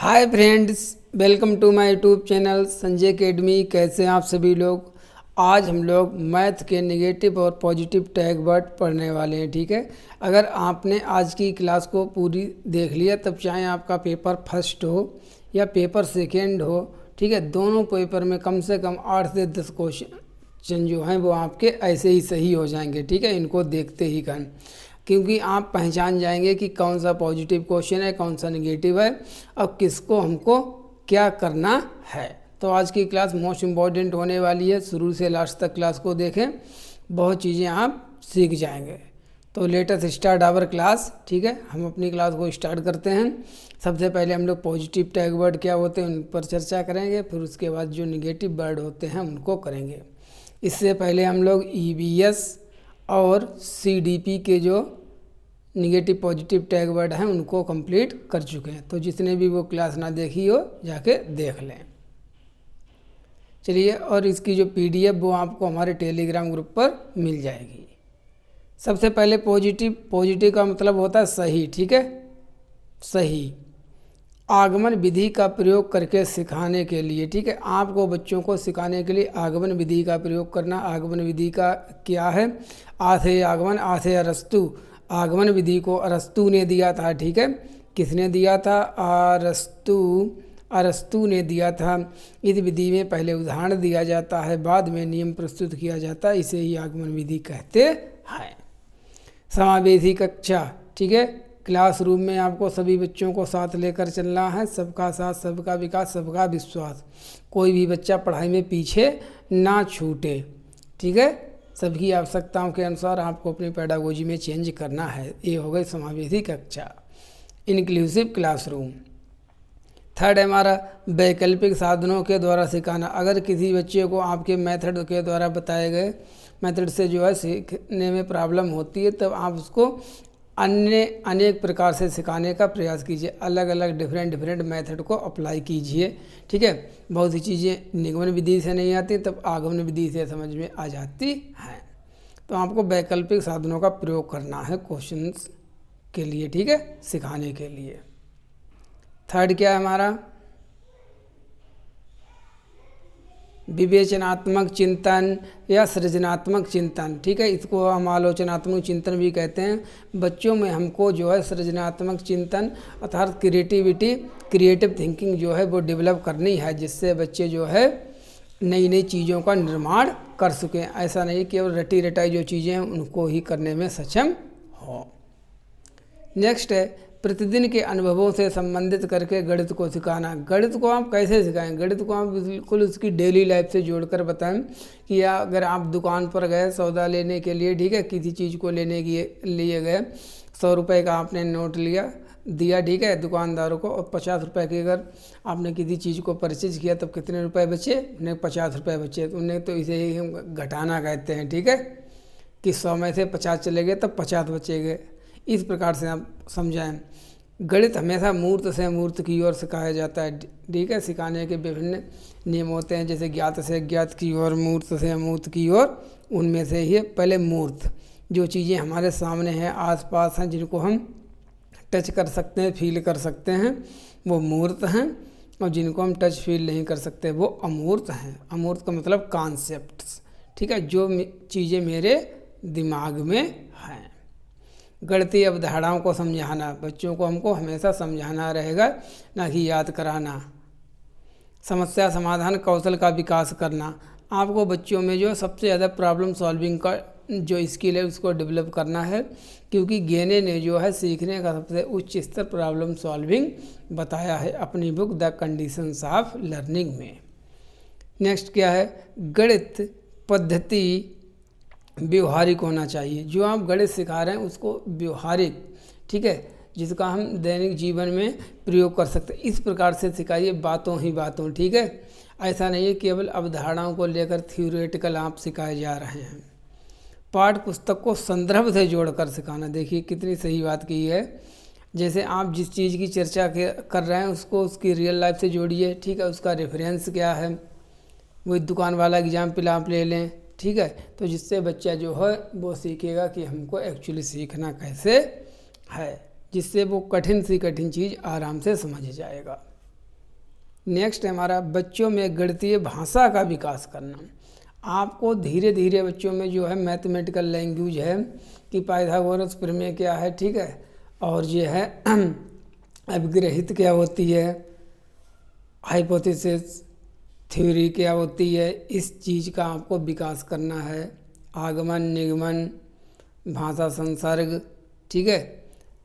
Hi friends, welcome to my YouTube channel Sanjay academy. कैसे हैं आप सभी लोग। आज हम लोग मैथ के नेगेटिव और पॉजिटिव टैग वर्ड पढ़ने वाले हैं। ठीक है, अगर आपने आज की क्लास को पूरी देख लिया तब चाहे आपका पेपर फर्स्ट हो या पेपर सेकेंड हो, ठीक है, दोनों पेपर में कम से कम 8 से 10 क्वेश्चन जो हैं वो आपके ऐसे ही सही हो जाएंगे। ठीक है, इनको देखते ही कर, क्योंकि आप पहचान जाएंगे कि कौन सा पॉजिटिव क्वेश्चन है, कौन सा नेगेटिव है और किसको हमको क्या करना है। तो आज की क्लास मोस्ट इम्पॉर्टेंट होने वाली है। शुरू से लास्ट तक क्लास को देखें, बहुत चीज़ें आप सीख जाएंगे। तो लेटेस्ट स्टार्ट आवर क्लास। ठीक है, हम अपनी क्लास को स्टार्ट करते हैं। सबसे पहले हम लोग पॉजिटिव टैग वर्ड क्या होते हैं उन पर चर्चा करेंगे, फिर उसके बाद जो निगेटिव वर्ड होते हैं उनको करेंगे। इससे पहले हम लोग EVS और CDP के जो निगेटिव पॉजिटिव टैग वर्ड हैं उनको कंप्लीट कर चुके हैं। तो जिसने भी वो क्लास ना देखी हो जाके देख लें। चलिए, और इसकी जो PDF वो आपको हमारे टेलीग्राम ग्रुप पर मिल जाएगी। सबसे पहले पॉजिटिव का मतलब होता है सही। ठीक है, सही आगमन विधि का प्रयोग करके सिखाने के लिए। ठीक है, आपको बच्चों को सिखाने के लिए आगमन विधि का प्रयोग करना। आगमन विधि का क्या है? आथे आगमन, आथे अरस्तु। आगमन विधि को अरस्तु ने दिया था। ठीक है, किसने दिया था? अरस्तु ने दिया था। इस विधि में पहले उदाहरण दिया जाता है, बाद में नियम प्रस्तुत किया जाता है। इसे ही आगमन विधि कहते हैं। समावेशी कक्षा। ठीक है, क्लासरूम में आपको सभी बच्चों को साथ लेकर चलना है। सबका साथ, सबका विकास, सबका विश्वास। कोई भी बच्चा पढ़ाई में पीछे ना छूटे। ठीक है, सबकी आवश्यकताओं के अनुसार आपको अपनी पेडागोजी में चेंज करना है। ये हो गई समावेशी कक्षा, इंक्लूसिव क्लासरूम। थर्ड है हमारा वैकल्पिक साधनों के द्वारा सिखाना। अगर किसी बच्चे को आपके मेथड के द्वारा बताए गए मेथड से जो है सीखने में प्रॉब्लम होती है, तब आप उसको अनेक प्रकार से सिखाने का प्रयास कीजिए। अलग अलग डिफरेंट मेथड को अप्लाई कीजिए। ठीक है, बहुत सी चीज़ें निगमन विधि से नहीं आती तब आगमन विधि से समझ में आ जाती हैं। तो आपको वैकल्पिक साधनों का प्रयोग करना है क्वेश्चंस के लिए। ठीक है, सिखाने के लिए। थर्ड क्या है हमारा? विवेचनात्मक चिंतन या सृजनात्मक चिंतन। ठीक है, इसको हम आलोचनात्मक चिंतन भी कहते हैं। बच्चों में हमको जो है सृजनात्मक चिंतन अर्थात क्रिएटिव थिंकिंग जो है वो डेवलप करनी है, जिससे बच्चे जो है नई नई चीज़ों का निर्माण कर सकें। ऐसा नहीं केवल रटी रटाई जो चीज़ें हैं उनको ही करने में सक्षम हो। नेक्स्ट है प्रतिदिन के अनुभवों से संबंधित करके गणित को सिखाना। गणित को आप कैसे सिखाएं? गणित को आप बिल्कुल उसकी डेली लाइफ से जोड़कर बताएं कि या अगर आप दुकान पर गए सौदा लेने के लिए, ठीक है, किसी चीज़ को लेने के लिए गए, 100 रुपये का आपने नोट दिया, ठीक है, दुकानदारों को, और 50 रुपये की अगर आपने किसी चीज़ को परचेज किया तब कितने रुपये बचे? उन्हें 50 रुपये बचे। तो उन्हें तो इसे ही हम घटाना कहते हैं। ठीक है, कि 100 में से 50 चले गए तब 50 बचेंगे। इस प्रकार से आप समझाएं। गणित हमेशा मूर्त से मूर्त की ओर सिखाया जाता है। ठीक है, सिखाने के विभिन्न नियम होते हैं, जैसे ज्ञात से अज्ञात की ओर, मूर्त से अमूर्त की ओर। उनमें से ही पहले मूर्त, जो चीज़ें हमारे सामने हैं, आसपास हैं, जिनको हम टच कर सकते हैं, फील कर सकते हैं, वो मूर्त हैं। और जिनको हम टच फील नहीं कर सकते वो अमूर्त हैं। अमूर्त का मतलब कॉन्सेप्ट्स। ठीक है, जो चीज़ें मेरे दिमाग में हैं। गणितीय अवधारणाओं को समझाना। बच्चों को हमको हमेशा समझाना रहेगा, ना कि याद कराना। समस्या समाधान कौशल का विकास करना। आपको बच्चों में जो सबसे ज़्यादा प्रॉब्लम सॉल्विंग का जो स्किल है उसको डेवलप करना है, क्योंकि गेने ने जो है सीखने का सबसे उच्च स्तर प्रॉब्लम सॉल्विंग बताया है अपनी book the conditions of learning में। नेक्स्ट क्या है? गणित पद्धति व्यवहारिक होना चाहिए। जो आप गणित सिखा रहे हैं उसको व्यवहारिक, ठीक है, जिसका हम दैनिक जीवन में प्रयोग कर सकते हैं, इस प्रकार से सिखाइए, बातों ही बातों। ठीक है, ऐसा नहीं है केवल अवधारणाओं को लेकर थ्योरेटिकल आप सिखाए जा रहे हैं। पाठ्य पुस्तक को संदर्भ से जोड़कर सिखाना। देखिए कितनी सही बात की है। जैसे आप जिस चीज़ की चर्चा कर रहे हैं उसको उसकी रियल लाइफ से जोड़िए। ठीक है, उसका रेफरेंस क्या है, वही दुकान वाला एग्जाम्पल आप ले लें। ठीक है, तो जिससे बच्चा जो है वो सीखेगा कि हमको एक्चुअली सीखना कैसे है, जिससे वो कठिन सी कठिन चीज़ आराम से समझ जाएगा। नेक्स्ट है हमारा बच्चों में गणितीय भाषा का विकास करना। आपको धीरे धीरे बच्चों में जो है मैथमेटिकल लैंग्वेज है कि पाइथागोरस प्रमेय क्या है, ठीक है, और ये है अभिग्रहित क्या होती है, हाइपोथेसिस थ्योरी क्या होती है, इस चीज़ का आपको विकास करना है। आगमन निगमन, भाषा संसर्ग, ठीक है,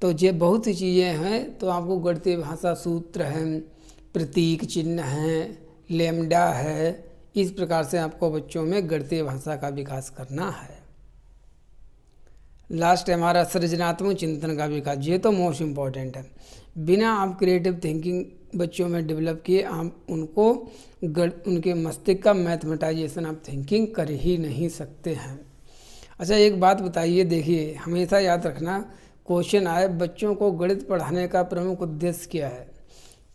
तो ये बहुत सी चीज़ें हैं। तो आपको गणितीय भाषा सूत्र हैं, प्रतीक चिन्ह हैं, लैम्डा है, इस प्रकार से आपको बच्चों में गणितीय भाषा का विकास करना है। लास्ट है हमारा सृजनात्मक चिंतन का विकास। ये तो मोस्ट इम्पॉर्टेंट है। बिना आप क्रिएटिव थिंकिंग बच्चों में डेवलप किए आप उनको उनके मस्तिष्क का मैथमेटाइजेशन आप थिंकिंग कर ही नहीं सकते हैं। अच्छा एक बात बताइए, देखिए हमेशा याद रखना, क्वेश्चन आए बच्चों को गणित पढ़ाने का प्रमुख उद्देश्य क्या है,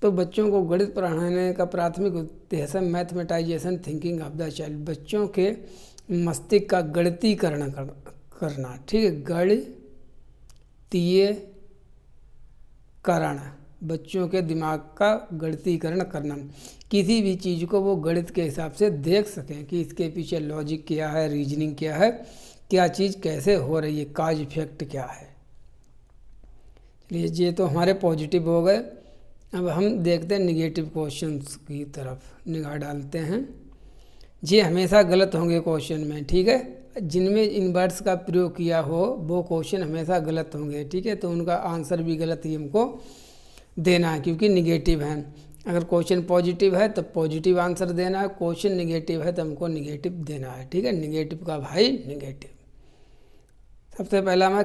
तो बच्चों को गणित पढ़ाने का प्राथमिक उद्देश्य मैथमेटाइजेशन थिंकिंग ऑफ द चाइल्ड, बच्चों के मस्तिष्क का गणितीकरण करना, ठीक है, गणितीयकरण, बच्चों के दिमाग का गणितीकरण करना, किसी भी चीज़ को वो गणित के हिसाब से देख सकें कि इसके पीछे लॉजिक क्या है, रीजनिंग क्या है, क्या चीज़ कैसे हो रही है, काज इफेक्ट क्या है। चलिए ये तो हमारे पॉजिटिव हो गए। अब हम देखते हैं निगेटिव क्वेश्चंस की तरफ निगाह डालते हैं। ये हमेशा गलत होंगे क्वेश्चन में, ठीक है, जिनमें इनवर्स का प्रयोग किया हो वो क्वेश्चन हमेशा गलत होंगे, ठीक है, तो उनका आंसर भी गलत ही हमको देना है क्योंकि निगेटिव है। अगर क्वेश्चन पॉजिटिव है तो पॉजिटिव आंसर देना है, क्वेश्चन निगेटिव है तो हमको निगेटिव देना है, ठीक है, निगेटिव का भाई निगेटिव। सबसे पहला मैं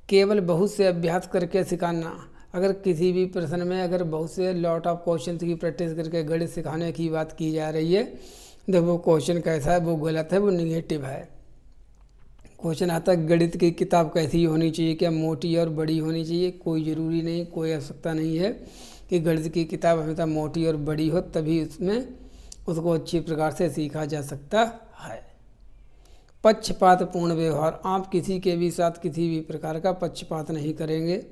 केवल बहुत से अभ्यास करके सिखाना। अगर किसी भी प्रश्न में अगर बहुत से लॉट ऑफ क्वेश्चन की प्रैक्टिस करके गणित सिखाने की बात की जा रही है तो वो क्वेश्चन कैसा है, वो गलत है, वो निगेटिव है। क्वेश्चन आता है गणित की किताब कैसी होनी चाहिए, क्या मोटी और बड़ी होनी चाहिए, कोई ज़रूरी नहीं, कोई आवश्यकता नहीं है कि गणित की किताब हमेशा मोटी और बड़ी हो, तभी उसमें उसको अच्छी प्रकार से सीखा जा सकता है। पक्षपातपूर्ण व्यवहार, आप किसी के भी साथ किसी भी प्रकार का पक्षपात नहीं करेंगे,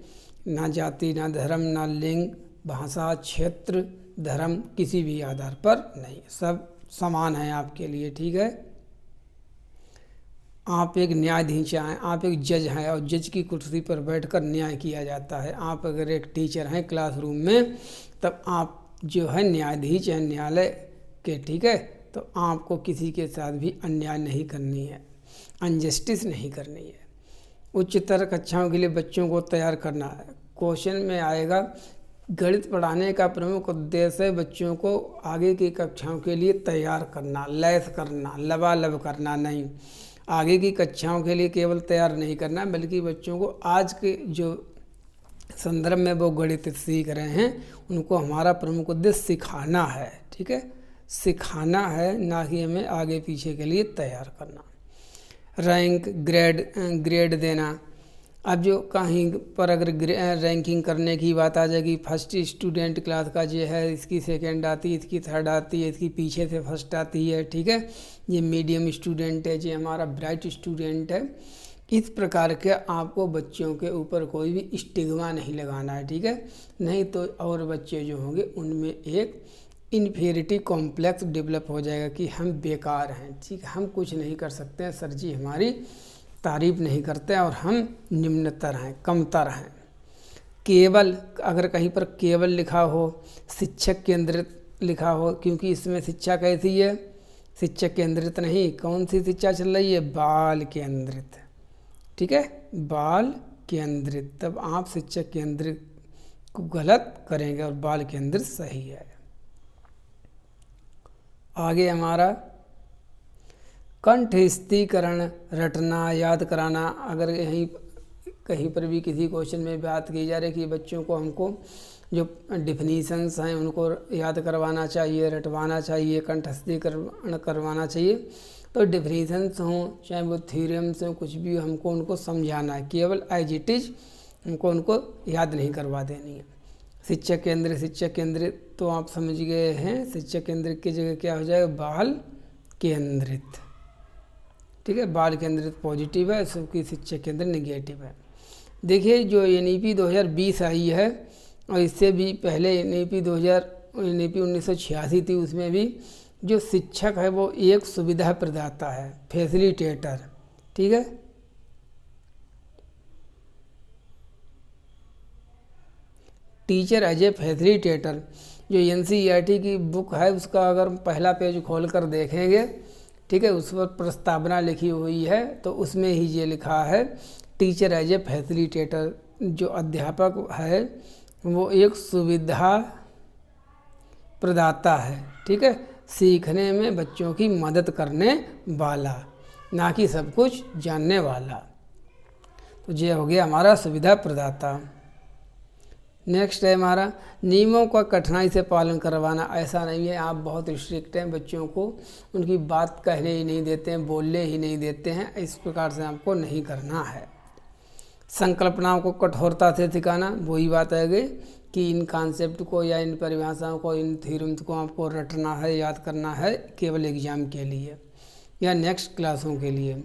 ना जाति, ना धर्म, ना लिंग, भाषा, क्षेत्र, धर्म, किसी भी आधार पर नहीं, सब समान है आपके लिए, ठीक है। आप एक न्यायाधीश हैं, आप एक जज हैं और जज की कुर्सी पर बैठकर न्याय किया जाता है। आप अगर एक टीचर हैं क्लासरूम में तब आप जो है न्यायाधीश हैं न्यायालय के, ठीक है, तो आपको किसी के साथ भी अन्याय नहीं करनी है, अनजस्टिस नहीं करनी है। उच्चतर कक्षाओं के लिए बच्चों को तैयार करना है। क्वेश्चन में आएगा गणित पढ़ाने का प्रमुख उद्देश्य है बच्चों को आगे की कक्षाओं के लिए तैयार करना, लैस करना, लबालब करना नहीं। आगे की कक्षाओं के लिए केवल तैयार नहीं करना बल्कि बच्चों को आज के जो संदर्भ में वो गणित सीख रहे हैं उनको हमारा प्रमुख उद्देश्य सिखाना है, ठीक है, सिखाना है, ना कि हमें आगे पीछे के लिए तैयार करना। रैंक ग्रेड देना। अब जो कहीं पर अगर रैंकिंग करने की बात आ जाएगी, फर्स्ट स्टूडेंट क्लास का जो है इसकी सेकंड आती है, इसकी थर्ड आती है, इसकी पीछे से फर्स्ट आती है, ठीक है, ये मीडियम स्टूडेंट है, ये हमारा ब्राइट स्टूडेंट है। इस प्रकार के आपको बच्चों के ऊपर कोई भी स्टिग्मा नहीं लगाना है, ठीक है, नहीं तो और बच्चे जो होंगे उनमें एक इन्फीरियरिटी कॉम्प्लेक्स डेवलप हो जाएगा कि हम बेकार हैं, ठीक है, हम कुछ नहीं कर सकते हैं, सर जी हमारी तारीफ नहीं करते हैं और हम निम्नतर हैं, कमतर हैं। केवल अगर कहीं पर केवल लिखा हो, शिक्षक केंद्रित लिखा हो, क्योंकि इसमें शिक्षा कैसी है, शिक्षक केंद्रित नहीं, कौन सी शिक्षा चल रही है, बाल केंद्रित, ठीक है, बाल केंद्रित, तब आप शिक्षक केंद्रित को गलत करेंगे और बाल केंद्रित सही है। आगे हमारा कंठस्थीकरण, रटना, याद कराना। अगर यहीं कहीं पर भी किसी क्वेश्चन में बात की जा रही है कि बच्चों को हमको जो डिफिनीशंस हैं उनको याद करवाना चाहिए, रटवाना चाहिए, कंठस्थीकरण करवाना चाहिए, तो डिफिनीशंस हों चाहे वो थ्योरम्स हों, कुछ भी हमको उनको समझाना है, केवल एज इट इज हमको उनको याद नहीं करवा देनी है। शिक्षक केंद्रित तो आप समझ गए हैं, शिक्षक केंद्रित की जगह क्या हो जाएगा, बाल केंद्रित, ठीक है, बाल केंद्रित पॉजिटिव है, सबकी शिक्षक केंद्र निगेटिव है। देखिए जो NEP 2020 आई है और इससे भी पहले NEP 1986 थी, उसमें भी जो शिक्षक है वो एक सुविधा प्रदाता है, फैसिलिटेटर, ठीक है। टीचर एज ए फैसिलिटेटर, जो NCERT की बुक है उसका अगर पहला पेज खोल कर देखेंगे, ठीक है, उस पर प्रस्तावना लिखी हुई है, तो उसमें ही ये लिखा है टीचर एज ए फैसिलिटेटर, जो अध्यापक है वो एक सुविधा प्रदाता है, ठीक है, सीखने में बच्चों की मदद करने वाला, ना कि सब कुछ जानने वाला। तो ये हो गया हमारा सुविधा प्रदाता। नेक्स्ट है हमारा नियमों का कठिनाई से पालन करवाना। ऐसा नहीं है आप बहुत स्ट्रिक्ट हैं, बच्चों को उनकी बात कहने ही नहीं देते हैं, बोलने ही नहीं देते हैं, इस प्रकार से आपको नहीं करना है। संकल्पनाओं को कठोरता से सिखाना, वही बात है कि इन कॉन्सेप्ट को या इन परिभाषाओं को, इन थ्योरम्स को आपको रटना है, याद करना है केवल एग्जाम के लिए या नेक्स्ट क्लासों के लिए।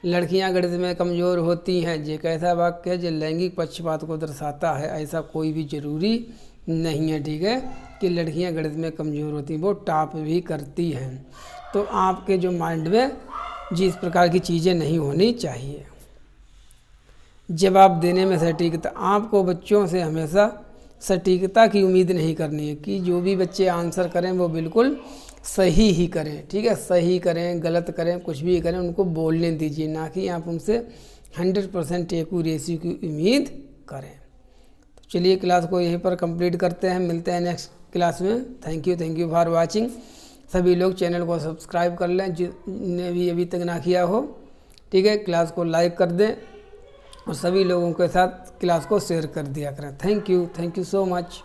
लड़कियां गणित में कमज़ोर होती हैं, ये कैसा वाक्य है जो लैंगिक पक्षपात को दर्शाता है। ऐसा कोई भी ज़रूरी नहीं है, ठीक है, कि लड़कियां गणित में कमज़ोर होती हैं, वो टॉप भी करती हैं। तो आपके जो माइंड में जिस प्रकार की चीज़ें नहीं होनी चाहिए। जवाब देने में सटीकता, आपको बच्चों से हमेशा सटीकता की उम्मीद नहीं करनी है कि जो भी बच्चे आंसर करें वो बिल्कुल सही ही करें, ठीक है, सही करें गलत करें कुछ भी करें, उनको बोलने दीजिए, ना कि आप उनसे 100% एक्यूरेसी की उम्मीद करें। तो चलिए क्लास को यहीं पर कंप्लीट करते हैं, मिलते हैं नेक्स्ट क्लास में। Thank you for watching. सभी लोग चैनल को सब्सक्राइब कर लें जिन्होंने भी अभी तक ना किया हो, ठीक है, क्लास को लाइक कर दें और सभी लोगों के साथ क्लास को शेयर कर दिया करें। Thank you so much.